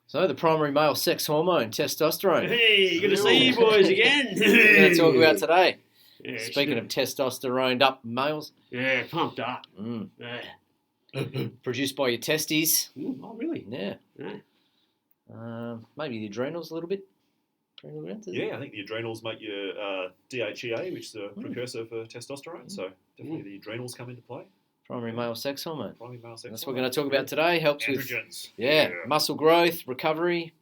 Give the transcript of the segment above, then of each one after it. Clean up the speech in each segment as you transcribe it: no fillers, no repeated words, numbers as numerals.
So the primary male sex hormone, testosterone. Hey, good to see you boys again. What we're going to talk about today. Yeah, Speaking of testosterone up males. Yeah, pumped up. Mm. Yeah. Produced by your testes. Oh, really? Yeah. Maybe the adrenals a little bit. Adrenal glands, Yeah, I think the adrenals make your DHEA, which is a precursor for testosterone. So definitely the adrenals come into play. Primary male sex hormone. Primary male sex That's hormone. what we're going to talk about today. Helps Androgens. with muscle growth, recovery,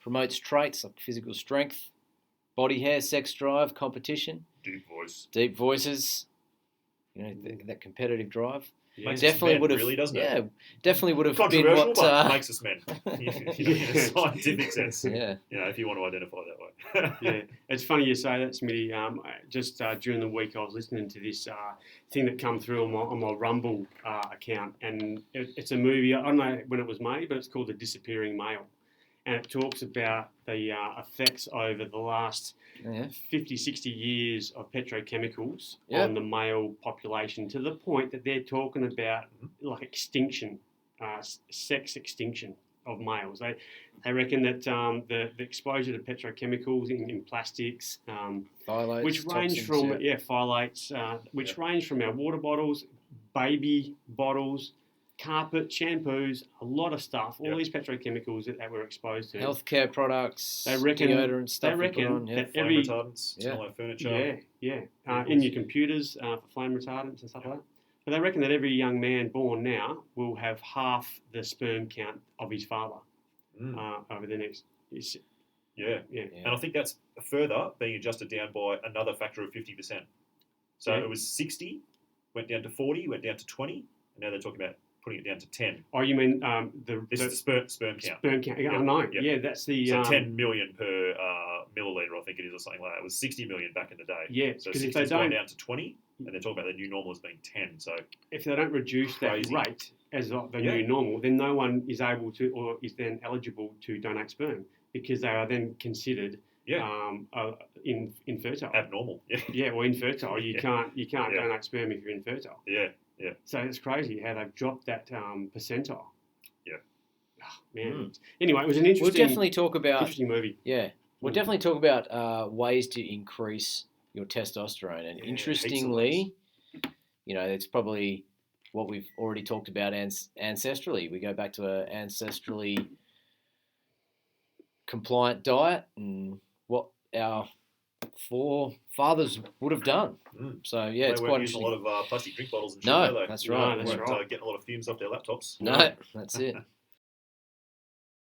promotes traits like physical strength, body hair, sex drive, competition, Deep voice. deep voices, that competitive drive. Yeah. Makes Definitely us men, would have, really, doesn't it? definitely would have been Controversial, what. but makes us men. In a scientific sense. Yeah. If you want to identify that way. Yeah, it's funny you say that, Smitty. Just during the week, I was listening to this thing that come through on my Rumble account, and it's a movie. I don't know when it was made, but it's called The Disappearing Male, and it talks about the effects over the last 50, 60 years of petrochemicals on the male population, to the point that they're talking about like extinction, sex extinction of males. They reckon that the exposure to petrochemicals in plastics, phthalates, which range from phthalates, which range from our water bottles, baby bottles, carpet, shampoos, a lot of stuff. All these petrochemicals that we're exposed to. Healthcare products, they reckon, deodorant stuff. They reckon on, that flame retardants, smell like furniture. In your computers for flame retardants and stuff like that. But they reckon that every young man born now will have half the sperm count of his father over the next. Yeah. And I think that's further being adjusted down by another factor of 50%. So it was 60, went down to 40, went down to 20, and now they're talking about putting it down to 10. Oh, you mean this is the sperm count. Sperm count. I know. Yeah, that's the. So 10 million per milliliter, I think it is, or something like that. It was 60 million back in the day. Yeah, so 60's gone down to 20, and they're talking about the new normal as being 10. So if they don't reduce that rate as the new normal, then no one is able to, or is then eligible to donate sperm, because they are then considered infertile. Abnormal. Or infertile. You can't donate sperm if you're infertile. Yeah. So it's crazy how they've dropped that percentile. Yeah. Oh, man. Anyway, it was an interesting. We'll definitely talk about interesting movie. Yeah, we'll definitely talk about ways to increase your testosterone, and interestingly, it's probably what we've already talked about ancestrally. We go back to an ancestrally compliant diet and what our forefathers would have done. So it's quite interesting. They weren't using a lot of plastic drink bottles and shit. No, that's right. They weren't getting a lot of fumes off their laptops. No, that's it.